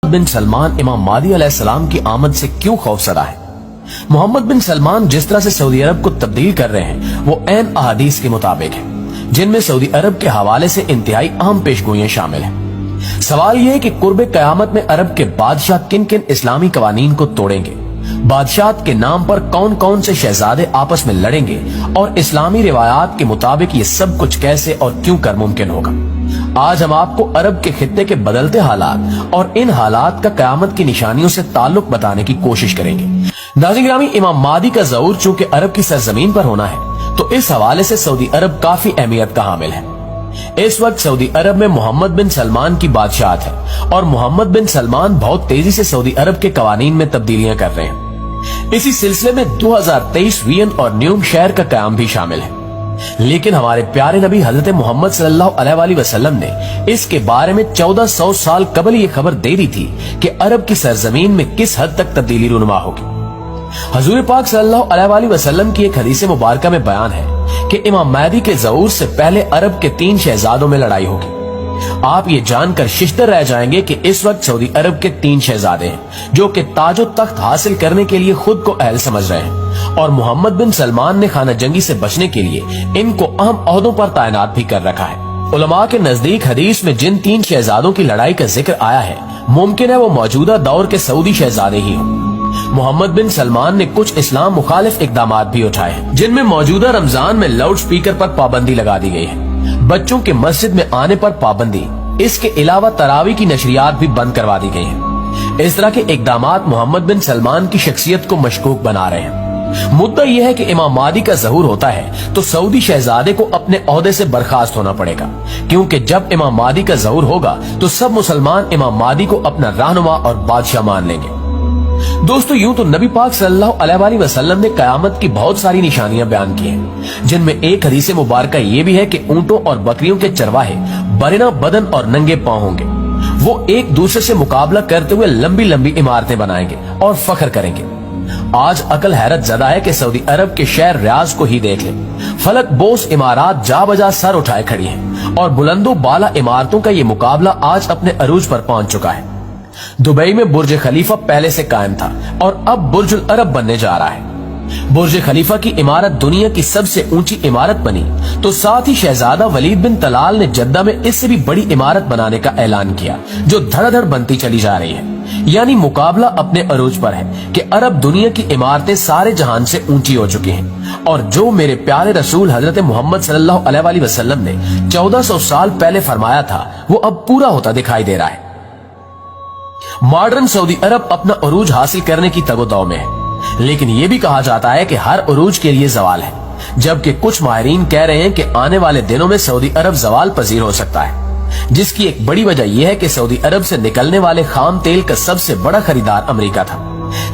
बिन सलमान इमाम मादी अलैहिस्सलाम की आमद से क्यों खौफज़दा है? मोहम्मद बिन सलमान जिस तरह से सऊदी अरब को तब्दील कर रहे हैं वो ऐन अहादीस के मुताबिक है, जिनमें सऊदी अरब के हवाले से इंतहाई अहम पेशगोइयां शामिल हैं। सवाल यह है कि कुर्बे क़यामत में अरब के बादशाह किन किन इस्लामी कवानीन को तोड़ेंगे, बादशाह के नाम पर कौन कौन से शहजादे आपस में लड़ेंगे और इस्लामी रिवायात के मुताबिक ये सब कुछ कैसे और क्यों कर मुमकिन होगा। आज हम आपको अरब के खित्ते के बदलते हालात और इन हालात का क़यामत की निशानियों से ताल्लुक बताने की कोशिश करेंगे। नाज़रीन गिरामी, इमाम मादी का ज़हूर चूंकि अरब की सरजमीन पर होना है तो इस हवाले से सऊदी अरब काफी अहमियत का हामिल है। इस वक्त सऊदी अरब में मोहम्मद बिन सलमान की बादशाहत है और मोहम्मद बिन सलमान बहुत तेजी से सऊदी अरब के कवानीन में तब्दीलियां कर रहे हैं। इसी सिलसिले में 2023 वियन और न्यूम शहर का कयाम भी शामिल है। लेकिन हमारे प्यारे नबी हजरत मोहम्मद सल्लल्लाहु अलैहि वसल्लम ने इसके बारे में 1400 साल कबल ये खबर दे दी थी कि अरब की सरजमीन में किस हद तक तब्दीली रुनुमा होगी। हजूर पाक सल्लल्लाहु अलैहि वसल्लम की एक हदीस मुबारक में बयान है कि इमाम महदी के ज़हूर से पहले अरब के 3 शहजादों में लड़ाई होगी। आप ये जानकर शिश्तर रह जाएंगे कि इस वक्त सऊदी अरब के 3 शहजादे हैं जो कि ताजो तख्त हासिल करने के लिए खुद को अहल समझ रहे हैं और मोहम्मद बिन सलमान ने खाना जंगी से बचने के लिए इनको अहम ओहदों पर तैनात भी कर रखा है। उलमा के नजदीक हदीस में जिन 3 शहजादों की लड़ाई का जिक्र आया है मुमकिन है वो मौजूदा दौर के सऊदी शहजादे ही हों। मोहम्मद बिन सलमान ने कुछ इस्लाम मुखालिफ इकदामात भी उठाए हैं, जिनमें मौजूदा रमजान में लाउड स्पीकर पर पाबंदी लगा दी गई है, बच्चों के मस्जिद में आने पर पाबंदी, इसके अलावा तरावी की नशरियात भी बंद करवा दी गई हैं। इस तरह के इकदामात मोहम्मद बिन सलमान की शख्सियत को मशकूक बना रहे हैं। मुद्दा यह है कि इमाम मादी का ज़हूर होता है तो सऊदी शहजादे को अपने ओहदे से बर्खास्त होना पड़ेगा, क्योंकि जब इमाम मादी का ज़हूर होगा तो सब मुसलमान इमाम मादी को अपना रहनुमा और बादशाह मान लेंगे। दोस्तों, यूं तो नबी पाक सल्लल्लाहु अलैहि वसल्लम ने कयामत की बहुत सारी निशानियां बयान की हैं, जिनमें एक हदीस मुबारक ये भी है कि ऊंटों और बकरियों के चरवाहे बरिना बदन और नंगे पांव होंगे। वो एक दूसरे से मुकाबला करते हुए लंबी लंबी इमारतें बनाएंगे और फख्र करेंगे। आज अकल हैरत ज़दा है कि सऊदी अरब के शहर रियाज को ही देख लें। फलक बोस इमारत जा बजा सर उठाए खड़ी हैं और बुलंदो बाला इमारतों का ये मुकाबला आज अपने अरूज पर पहुंच चुका है। दुबई में बुर्ज खलीफा पहले से कायम था और अब बुर्जुल अरब बनने जा रहा है। बुर्ज खलीफा की इमारत दुनिया की सबसे ऊंची इमारत बनी तो साथ ही शहजादा वलीद बिन तलाल ने जद्दा में इससे भी बड़ी इमारत बनाने का ऐलान किया, जो धड़ाधड़ बनती चली जा रही है। यानी मुकाबला अपने अरूज पर है कि अरब दुनिया की इमारतें सारे जहान से ऊंची हो चुकी हैं और जो मेरे प्यारे रसूल हजरत मोहम्मद सल्लल्लाहु अलैहि वसल्लम ने 1400 साल पहले फरमाया था वो अब पूरा होता दिखाई दे रहा है। मॉडर्न सऊदी अरब अपना उरूज हासिल करने की तगोदाव में है, लेकिन यह भी कहा जाता है कि हर उरूज के लिए जवाल है, जबकि कुछ माहिरीन कह रहे हैं कि आने वाले दिनों में सऊदी अरब जवाल पजीर हो सकता है, जिसकी एक बड़ी वजह यह है कि सऊदी अरब से निकलने वाले खाम तेल का सबसे बड़ा खरीदार अमेरिका था।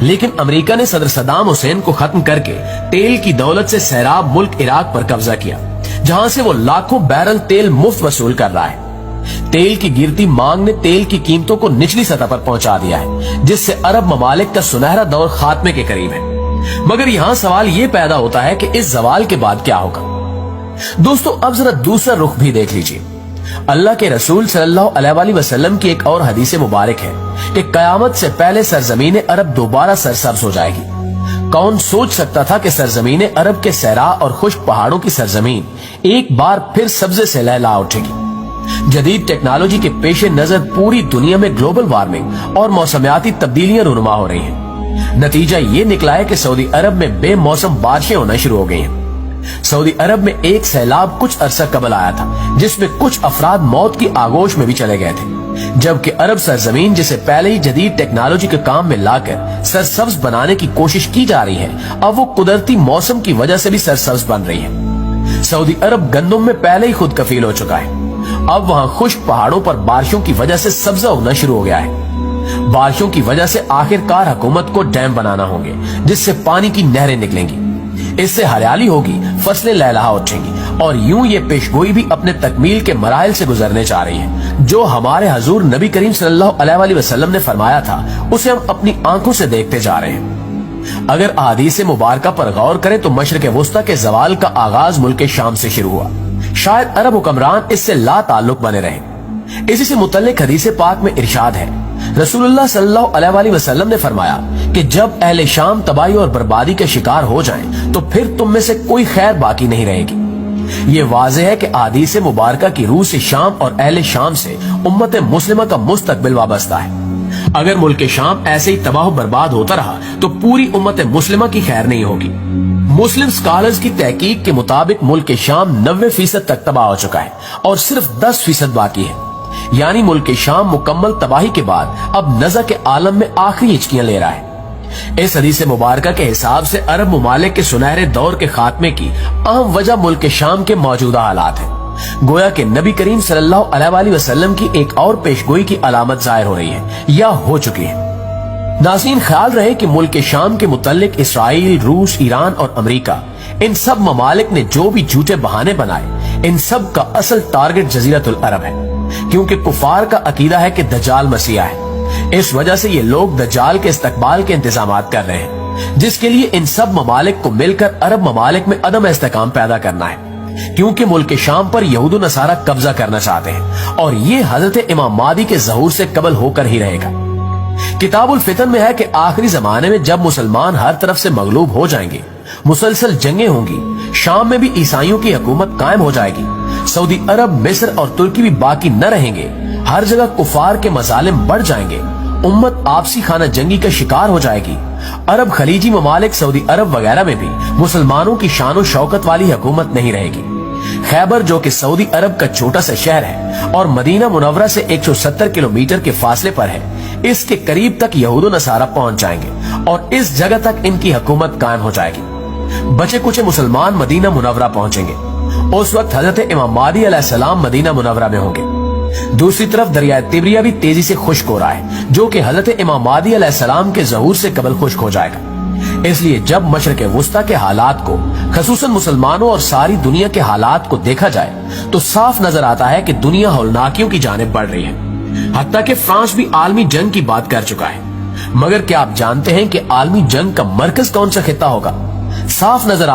लेकिन अमेरिका ने सदर सद्दाम हुसैन को खत्म करके तेल की दौलत से सैराब मुल्क इराक पर कब्जा किया, जहां से वो लाखों बैरल तेल मुफ्त वसूल कर रहा है। तेल की गिरती मांग ने तेल की कीमतों को निचली सतह पर पहुंचा दिया है, जिससे अरब ममालिक का सुनहरा दौर खात्मे के करीब है। मगर यहां सवाल यह पैदा होता है कि इस जवाल के बाद क्या होगा। दोस्तों, अब जरा दूसरा रुख भी देख लीजिए। अल्लाह के रसूल सल्लल्लाहु अलैहि वसल्लम की एक और हदीस मुबारक है कि कयामत से पहले सरजमीन अरब दोबारा सरसब्ज हो जाएगी। कौन सोच सकता था कि सरजमीन अरब के सहरा और खुश्क पहाड़ों की सरजमीन एक बार फिर सब्जे से लहला उठेगी। जदीद टेक्नोलॉजी के पेश नजर पूरी दुनिया में ग्लोबल वार्मिंग और मौसमियाती तब्दीलियां रुनुमा हो रही हैं। नतीजा ये निकला है कि सऊदी अरब में बेमौसम बारिशें होना शुरू हो गई हैं। सऊदी अरब में एक सैलाब कुछ अरसा कबल आया था, जिसमें कुछ अफराद मौत की आगोश में भी चले गए थे, जबकि अरब सरजमीन जिसे पहले ही जदीद टेक्नोलॉजी के काम में लाकर सरसब्ज बनाने की कोशिश की जा रही है, अब वो कुदरती मौसम की वजह से भी सरसब्ज बन रही है। सऊदी अरब गंदम में पहले ही खुद कफील हो चुका है। अब वहां खुश्क पहाड़ों पर बारिशों की वजह से सब्जा होना शुरू हो गया है। बारिशों की वजह से आखिरकार हुकूमत को डैम बनाना होंगे, जिससे पानी की नहरें निकलेंगी, इससे हरियाली होगी, फसलें लहलहा उठेंगी और यूं ये पेशगोई भी अपने तकमील के मराइल से गुजरने जा रही है। जो हमारे हजूर नबी करीम सल्लल्लाहु अलैहि वसल्लम ने फरमाया था उसे हम अपनी आंखों से देखते जा रहे हैं। अगर अहादीस मुबारका पर गौर करें तो मशरिक वुस्ता के जवाल का आगाज मुल्क शाम से शुरू हुआ। शायद अरब हुक्मरान इससे ला ताल्लुक बने रहे। इसी से मुतल्लिक हदीस पाक में इरशाद है रसूलुल्लाह सल्लल्लाहु अलैहि वसल्लम ने फरमाया कि जब अहले शाम तबाही और बर्बादी के शिकार हो जाएं, तो फिर तुम में से कोई खैर बाकी नहीं रहेगी। ये वाज़ेह है कि अहादीस मुबारका की रूह से शाम और अहले शाम से उम्मत मुस्लिमा का मुस्तकबिल वाबस्ता है। अगर मुल्क शाम ऐसे ही तबाह बर्बाद होता रहा तो पूरी उम्मत मुस्लिमा की खैर नहीं होगी। मुस्लिम स्कॉलर्स की तहकीक के मुताबिक मुल्क शाम 90% तक तबाह हो चुका है और सिर्फ 10% बाकी है। यानी मुल्क शाम मुकम्मल तबाही के बाद अब नज़ा के आलम में आखिरी हिचकियां ले रहा है। इस हदीस मुबारका के हिसाब से अरब मुमालिक के सुनहरे दौर के खात्मे की अहम वजह मुल्क शाम के मौजूदा हालात है। गोया कि नबी करीम सल्लल्लाहु अलैहि वसल्लम की एक और पेशगोई की अलामत जाहिर हो रही है या हो चुकी है। नाज़रीन, ख्याल रहे कि मुल्क शाम के मुतल्लिक इसराइल, रूस, ईरान और अमेरिका, इन सब ममालिक ने जो भी झूठे बहाने बनाए, इन सब का असल टारगेट जजीरतुल अरब है, क्योंकि कुफार का अकीदा है कि दज्जाल मसीहा है। इस वजह से ये लोग दज्जाल के इस्तकबाल के इंतजामात कर रहे हैं, जिसके लिए इन सब ममालिक को मिलकर अरब ममालिक में अदम इस्तेकाम पैदा करना है, क्योंकि मुल्क शाम पर यहूद नसारा कब्जा करना चाहते हैं और ये हजरत इमाम मादी के ज़हूर से कबल होकर ही रहेगा। किताबुल फितन में है कि आखिरी जमाने में जब मुसलमान हर तरफ से मगलूब हो जाएंगे, मुसलसल जंगें होंगी, शाम में भी ईसाइयों की हुकूमत कायम हो जाएगी, सऊदी अरब, मिस्र और तुर्की भी बाकी न रहेंगे, हर जगह कुफार के मजालिम बढ़ जाएंगे, उम्मत आपसी खाना जंगी का शिकार हो जाएगी। अरब खलीजी ममालिक, सऊदी अरब वगैरह में भी मुसलमानों की शान और शौकत वाली हुकूमत नहीं रहेगी। खैबर, जो कि सऊदी अरब का छोटा सा शहर है और मदीना मुनव्वरा से 170 किलोमीटर के फासले पर है, इसके करीब तक यहूद नसारा पहुंच जाएंगे और इस जगह तक इनकी हुकूमत कायम हो जाएगी। बचे कुछ मुसलमान मदीना मुनव्वरा पहुंचेंगे। उस वक्त हजरत इमाम मादी अलैहिस्सलाम मदीना मुनव्वरा में होंगे। दूसरी तरफ दरिया तिबरिया भी तेजी से खुश्क हो रहा है, जो कि हजरत इमाम मादी अलैहिस्सलाम के ज़हूर से कबल खुश्क हो जाएगा। इसलिए जब मशरक़ वुस्ता के हालात को, खसूसन मुसलमानों और सारी दुनिया के हालात को देखा जाए तो साफ नजर आता है कि दुनिया हौलनाकियों की जानिब बढ़ रही है। हत्ता कि फ्रांस भी आलमी जंग की बात कर चुका है। मगर क्या आप जानते हैं कि आलमी जंग का मरकज कौन सा खित्ता होगा? साफ नजर